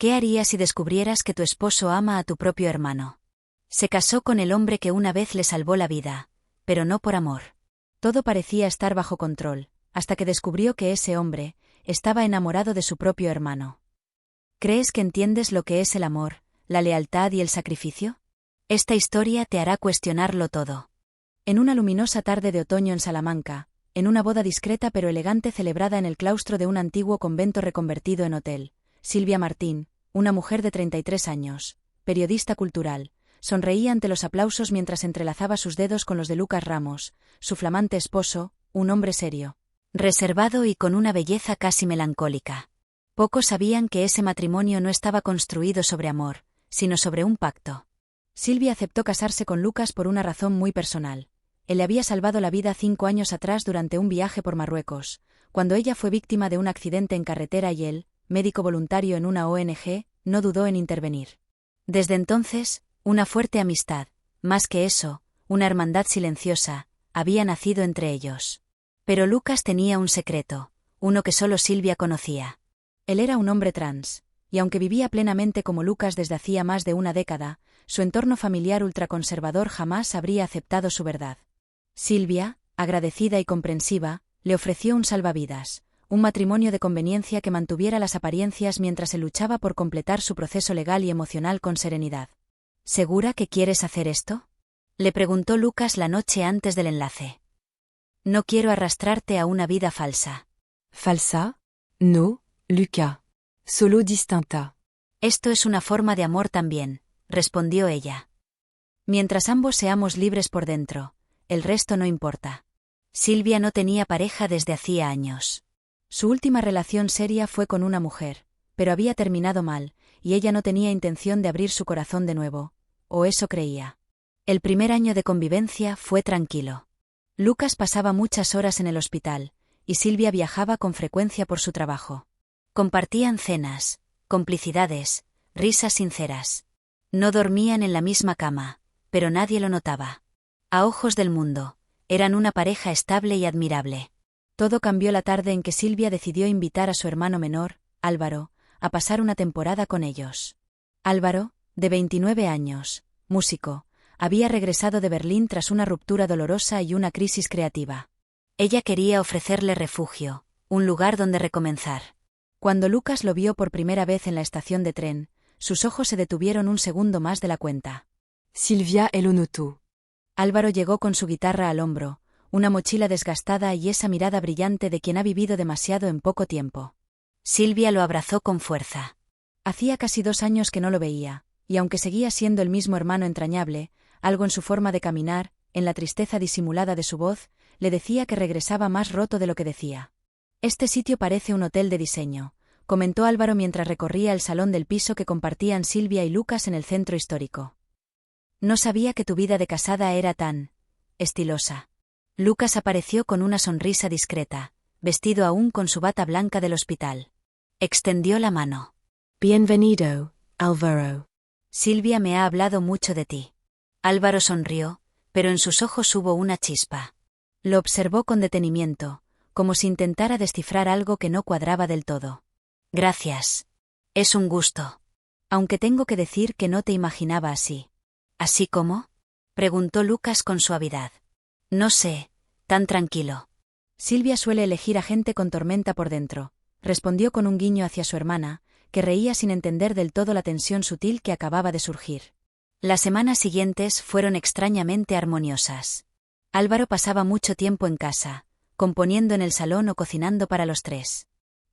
¿Qué harías si descubrieras que tu esposo ama a tu propio hermano? Se casó con el hombre que una vez le salvó la vida, pero no por amor. Todo parecía estar bajo control, hasta que descubrió que ese hombre estaba enamorado de su propio hermano. ¿Crees que entiendes lo que es el amor, la lealtad y el sacrificio? Esta historia te hará cuestionarlo todo. En una luminosa tarde de otoño en Salamanca, en una boda discreta pero elegante celebrada en el claustro de un antiguo convento reconvertido en hotel, Silvia Martín, una mujer de 33 años, periodista cultural, sonreía ante los aplausos mientras entrelazaba sus dedos con los de Lucas Ramos, su flamante esposo, un hombre serio, reservado y con una belleza casi melancólica. Pocos sabían que ese matrimonio no estaba construido sobre amor, sino sobre un pacto. Silvia aceptó casarse con Lucas por una razón muy personal. Él le había salvado la vida 5 años atrás durante un viaje por Marruecos, cuando ella fue víctima de un accidente en carretera y él, médico voluntario en una ONG, no dudó en intervenir. Desde entonces, una fuerte amistad, más que eso, una hermandad silenciosa, había nacido entre ellos. Pero Lucas tenía un secreto, uno que solo Silvia conocía. Él era un hombre trans, y aunque vivía plenamente como Lucas desde hacía más de una década, su entorno familiar ultraconservador jamás habría aceptado su verdad. Silvia, agradecida y comprensiva, le ofreció un salvavidas, un matrimonio de conveniencia que mantuviera las apariencias mientras se luchaba por completar su proceso legal y emocional con serenidad. ¿Segura que quieres hacer esto?, le preguntó Lucas la noche antes del enlace. No quiero arrastrarte a una vida falsa. Falsa? No, Lucas. Solo distinta. Esto es una forma de amor también, respondió ella. Mientras ambos seamos libres por dentro, el resto no importa. Silvia no tenía pareja desde hacía años. Su última relación seria fue con una mujer, pero había terminado mal, y ella no tenía intención de abrir su corazón de nuevo, o eso creía. El primer año de convivencia fue tranquilo. Lucas pasaba muchas horas en el hospital, y Silvia viajaba con frecuencia por su trabajo. Compartían cenas, complicidades, risas sinceras. No dormían en la misma cama, pero nadie lo notaba. A ojos del mundo, eran una pareja estable y admirable. Todo cambió la tarde en que Silvia decidió invitar a su hermano menor, Álvaro, a pasar una temporada con ellos. Álvaro, de 29 años, músico, había regresado de Berlín tras una ruptura dolorosa y una crisis creativa. Ella quería ofrecerle refugio, un lugar donde recomenzar. Cuando Lucas lo vio por primera vez en la estación de tren, sus ojos se detuvieron un segundo más de la cuenta. Silvia lo notó. Álvaro llegó con su guitarra al hombro, una mochila desgastada y esa mirada brillante de quien ha vivido demasiado en poco tiempo. Silvia lo abrazó con fuerza. Hacía casi 2 años que no lo veía, y aunque seguía siendo el mismo hermano entrañable, algo en su forma de caminar, en la tristeza disimulada de su voz, le decía que regresaba más roto de lo que decía. Este sitio parece un hotel de diseño, comentó Álvaro mientras recorría el salón del piso que compartían Silvia y Lucas en el centro histórico. No sabía que tu vida de casada era tan estilosa. Lucas apareció con una sonrisa discreta, vestido aún con su bata blanca del hospital. Extendió la mano. Bienvenido, Álvaro. Silvia me ha hablado mucho de ti. Álvaro sonrió, pero en sus ojos hubo una chispa. Lo observó con detenimiento, como si intentara descifrar algo que no cuadraba del todo. Gracias. Es un gusto. Aunque tengo que decir que no te imaginaba así. ¿Así cómo?, preguntó Lucas con suavidad. No sé, tan tranquilo. Silvia suele elegir a gente con tormenta por dentro, respondió con un guiño hacia su hermana, que reía sin entender del todo la tensión sutil que acababa de surgir. Las semanas siguientes fueron extrañamente armoniosas. Álvaro pasaba mucho tiempo en casa, componiendo en el salón o cocinando para los 3.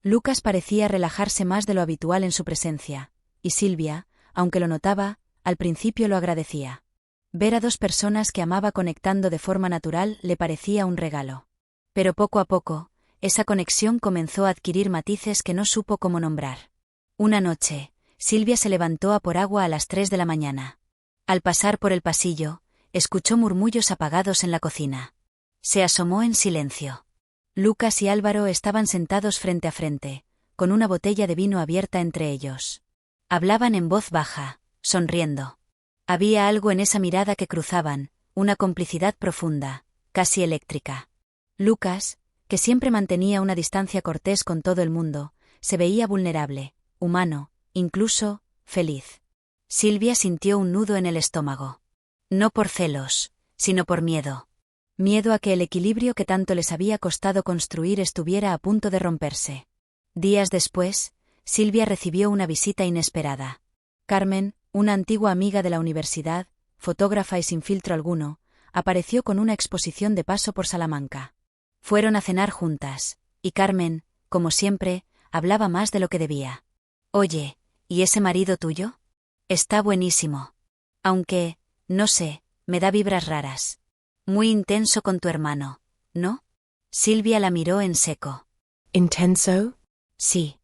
Lucas parecía relajarse más de lo habitual en su presencia, y Silvia, aunque lo notaba, al principio lo agradecía. Ver a 2 personas que amaba conectando de forma natural le parecía un regalo. Pero poco a poco, esa conexión comenzó a adquirir matices que no supo cómo nombrar. Una noche, Silvia se levantó a por agua a las 3 de la mañana. Al pasar por el pasillo, escuchó murmullos apagados en la cocina. Se asomó en silencio. Lucas y Álvaro estaban sentados frente a frente, con una botella de vino abierta entre ellos. Hablaban en voz baja, sonriendo. Había algo en esa mirada que cruzaban, una complicidad profunda, casi eléctrica. Lucas, que siempre mantenía una distancia cortés con todo el mundo, se veía vulnerable, humano, incluso, feliz. Silvia sintió un nudo en el estómago. No por celos, sino por miedo. Miedo a que el equilibrio que tanto les había costado construir estuviera a punto de romperse. Días después, Silvia recibió una visita inesperada. Carmen, una antigua amiga de la universidad, fotógrafa y sin filtro alguno, apareció con una exposición de paso por Salamanca. Fueron a cenar juntas, y Carmen, como siempre, hablaba más de lo que debía. «Oye, ¿y ese marido tuyo? Está buenísimo. Aunque, no sé, me da vibras raras. Muy intenso con tu hermano, ¿no?» Silvia la miró en seco. Intenso? Sí.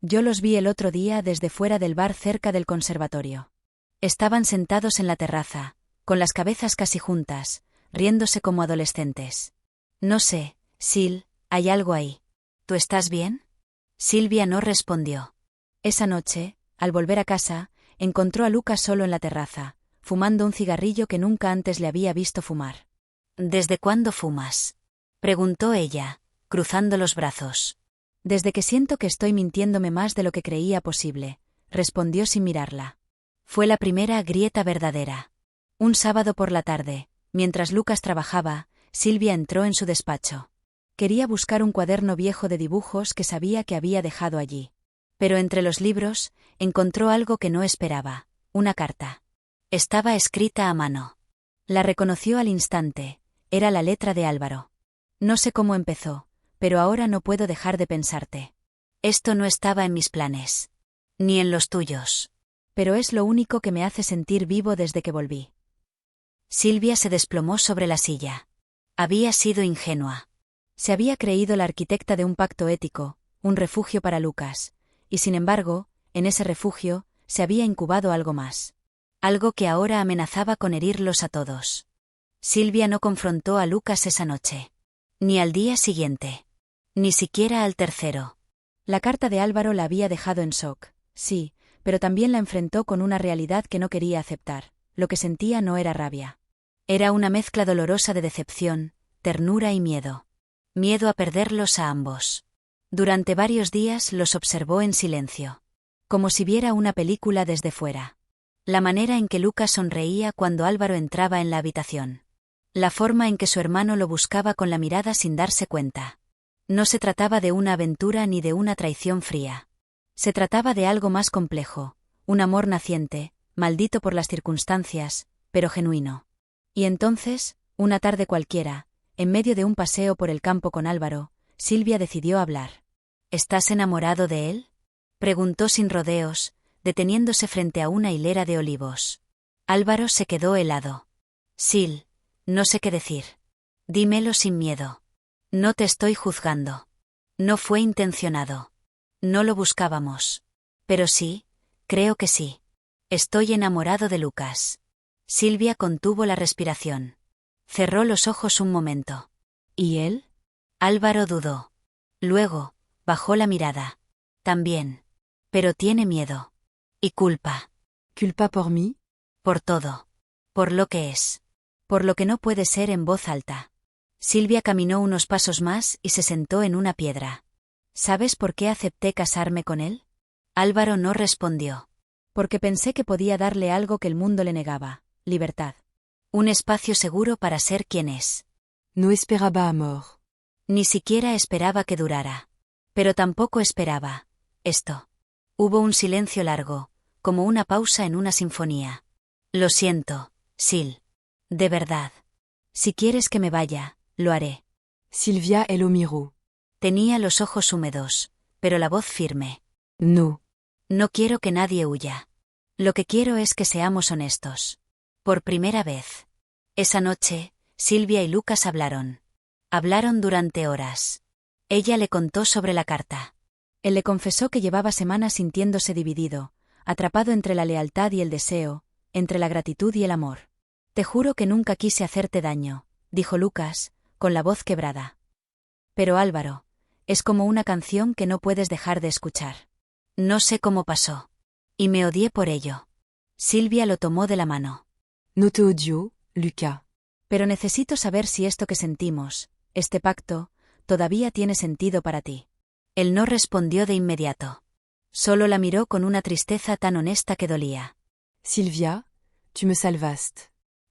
Yo los vi el otro día desde fuera del bar cerca del conservatorio. Estaban sentados en la terraza, con las cabezas casi juntas, riéndose como adolescentes. No sé, Sil, hay algo ahí. ¿Tú estás bien? Silvia no respondió. Esa noche, al volver a casa, encontró a Lucas solo en la terraza, fumando un cigarrillo que nunca antes le había visto fumar. ¿Desde cuándo fumas?, preguntó ella, cruzando los brazos. Desde que siento que estoy mintiéndome más de lo que creía posible, respondió sin mirarla. Fue la primera grieta verdadera. Un sábado por la tarde, mientras Lucas trabajaba, Silvia entró en su despacho. Quería buscar un cuaderno viejo de dibujos que sabía que había dejado allí. Pero entre los libros, encontró algo que no esperaba, una carta. Estaba escrita a mano. La reconoció al instante, era la letra de Álvaro. No sé cómo empezó, pero ahora no puedo dejar de pensarte. Esto no estaba en mis planes. Ni en los tuyos. Pero es lo único que me hace sentir vivo desde que volví. Silvia se desplomó sobre la silla. Había sido ingenua. Se había creído la arquitecta de un pacto ético, un refugio para Lucas, y sin embargo, en ese refugio, se había incubado algo más. Algo que ahora amenazaba con herirlos a todos. Silvia no confrontó a Lucas esa noche. Ni al día siguiente. Ni siquiera al tercero. La carta de Álvaro la había dejado en shock, sí, pero también la enfrentó con una realidad que no quería aceptar. Lo que sentía no era rabia. Era una mezcla dolorosa de decepción, ternura y miedo. Miedo a perderlos a ambos. Durante varios días los observó en silencio. Como si viera una película desde fuera. La manera en que Lucas sonreía cuando Álvaro entraba en la habitación. La forma en que su hermano lo buscaba con la mirada sin darse cuenta. No se trataba de una aventura ni de una traición fría. Se trataba de algo más complejo, un amor naciente, maldito por las circunstancias, pero genuino. Y entonces, una tarde cualquiera, en medio de un paseo por el campo con Álvaro, Silvia decidió hablar. ¿Estás enamorado de él?, preguntó sin rodeos, deteniéndose frente a una hilera de olivos. Álvaro se quedó helado. Sil, no sé qué decir. Dímelo sin miedo. No te estoy juzgando. No fue intencionado. No lo buscábamos. Pero sí, creo que sí. Estoy enamorado de Lucas. Silvia contuvo la respiración. Cerró los ojos un momento. ¿Y él? Álvaro dudó. Luego, bajó la mirada. También. Pero tiene miedo. Y culpa. Culpa por mí? Por todo. Por lo que es. Por lo que no puede ser en voz alta. Silvia caminó unos pasos más y se sentó en una piedra. ¿Sabes por qué acepté casarme con él? Álvaro no respondió. Porque pensé que podía darle algo que el mundo le negaba, libertad. Un espacio seguro para ser quien es. No esperaba amor. Ni siquiera esperaba que durara. Pero tampoco esperaba esto. Hubo un silencio largo, como una pausa en una sinfonía. Lo siento, Sil. De verdad. Si quieres que me vaya, lo haré. Silvia et lo miró. Tenía los ojos húmedos, pero la voz firme. No. No quiero que nadie huya. Lo que quiero es que seamos honestos. Por primera vez. Esa noche, Silvia y Lucas hablaron. Hablaron durante horas. Ella le contó sobre la carta. Él le confesó que llevaba semanas sintiéndose dividido, atrapado entre la lealtad y el deseo, entre la gratitud y el amor. Te juro que nunca quise hacerte daño, dijo Lucas, con la voz quebrada. Pero Álvaro, es como una canción que no puedes dejar de escuchar. No sé cómo pasó. Y me odié por ello. Silvia lo tomó de la mano. No te odio, Lucas. Pero necesito saber si esto que sentimos, este pacto, todavía tiene sentido para ti. Él no respondió de inmediato. Solo la miró con una tristeza tan honesta que dolía. Sylvia, tu me salvaste.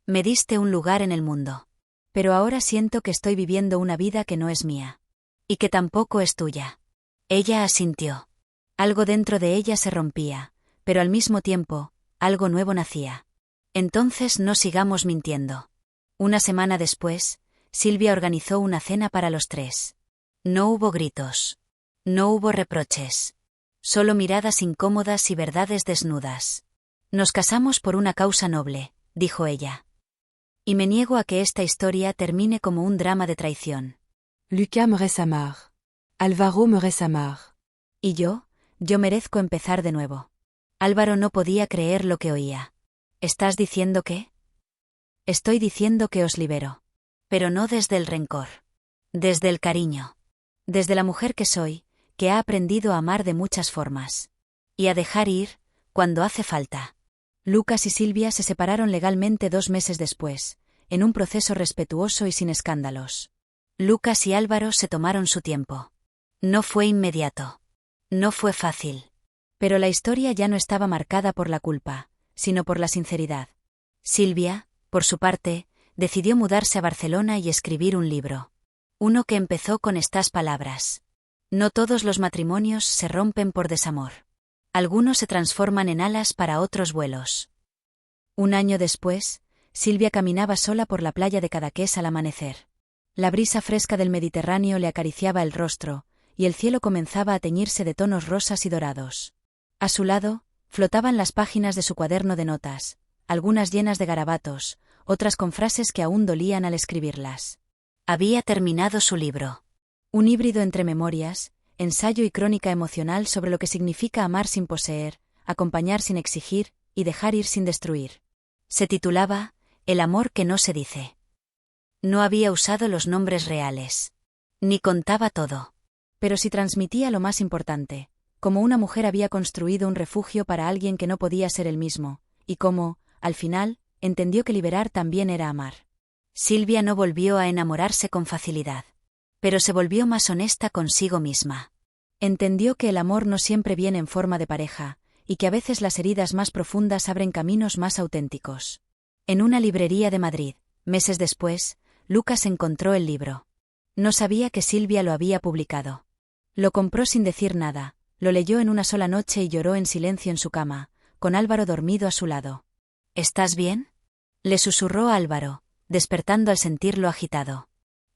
Me diste un lugar en el mundo. Pero ahora siento que estoy viviendo una vida que no es mía. Y que tampoco es tuya. Ella asintió. Algo dentro de ella se rompía, pero al mismo tiempo, algo nuevo nacía. Entonces no sigamos mintiendo. Una semana después, Sylvia organizó una cena para los tres. No hubo gritos. No hubo reproches. Solo miradas incómodas y verdades desnudas. Nos casamos por una causa noble, dijo ella. Y me niego a que esta historia termine como un drama de traición. Lucas merece amar. Álvaro merece amar. Y yo merezco empezar de nuevo. Álvaro no podía creer lo que oía. ¿Estás diciendo qué? Estoy diciendo que os libero. Pero no desde el rencor. Desde el cariño. Desde la mujer que soy, que ha aprendido a amar de muchas formas. Y a dejar ir, cuando hace falta. Lucas y Sylvia se separaron legalmente 2 meses después, en un proceso respetuoso y sin escándalos. Lucas y Álvaro se tomaron su tiempo. No fue inmediato. No fue fácil. Pero la historia ya no estaba marcada por la culpa, sino por la sinceridad. Sylvia, por su parte, decidió mudarse a Barcelona y escribir un libro. Uno que empezó con estas palabras. No todos los matrimonios se rompen por desamor. Algunos se transforman en alas para otros vuelos. Un año después, Sylvia caminaba sola por la playa de Cadaqués al amanecer. La brisa fresca del Mediterráneo le acariciaba el rostro, y el cielo comenzaba a teñirse de tonos rosas y dorados. A su lado, flotaban las páginas de su cuaderno de notas, algunas llenas de garabatos, otras con frases que aún dolían al escribirlas. Había terminado su libro. Un híbrido entre memorias, ensayo y crónica emocional sobre lo que significa amar sin poseer, acompañar sin exigir y dejar ir sin destruir. Se titulaba El amor que no se dice. No había usado los nombres reales. Ni contaba todo. Pero sí transmitía lo más importante, cómo una mujer había construido un refugio para alguien que no podía ser el mismo, y cómo, al final, entendió que liberar también era amar. Sylvia no volvió a enamorarse con facilidad. Pero se volvió más honesta consigo misma. Entendió que el amor no siempre viene en forma de pareja, y que a veces las heridas más profundas abren caminos más auténticos. En una librería de Madrid, meses después, Lucas encontró el libro. No sabía que Sylvia lo había publicado. Lo compró sin decir nada, lo leyó en una sola noche y lloró en silencio en su cama, con Álvaro dormido a su lado. ¿Estás bien?, le susurró a Álvaro, despertando al sentirlo agitado.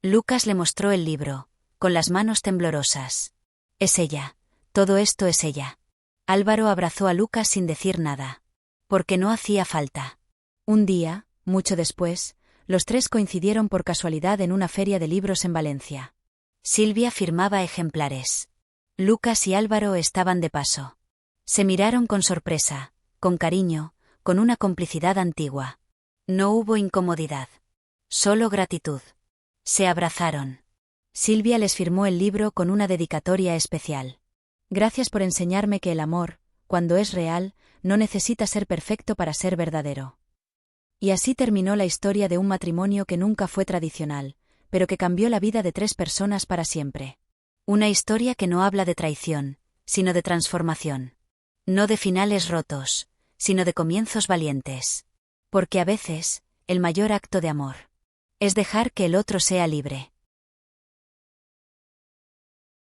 Lucas le mostró el libro, con las manos temblorosas. Es ella, todo esto es ella. Álvaro abrazó a Lucas sin decir nada. Porque no hacía falta. Un día, mucho después, los tres coincidieron por casualidad en una feria de libros en Valencia. Sylvia firmaba ejemplares. Lucas y Álvaro estaban de paso. Se miraron con sorpresa, con cariño, con una complicidad antigua. No hubo incomodidad. Solo gratitud. Se abrazaron. Sylvia les firmó el libro con una dedicatoria especial. Gracias por enseñarme que el amor, cuando es real, no necesita ser perfecto para ser verdadero. Y así terminó la historia de un matrimonio que nunca fue tradicional, pero que cambió la vida de 3 personas para siempre. Una historia que no habla de traición, sino de transformación. No de finales rotos, sino de comienzos valientes. Porque a veces, el mayor acto de amor es dejar que el otro sea libre.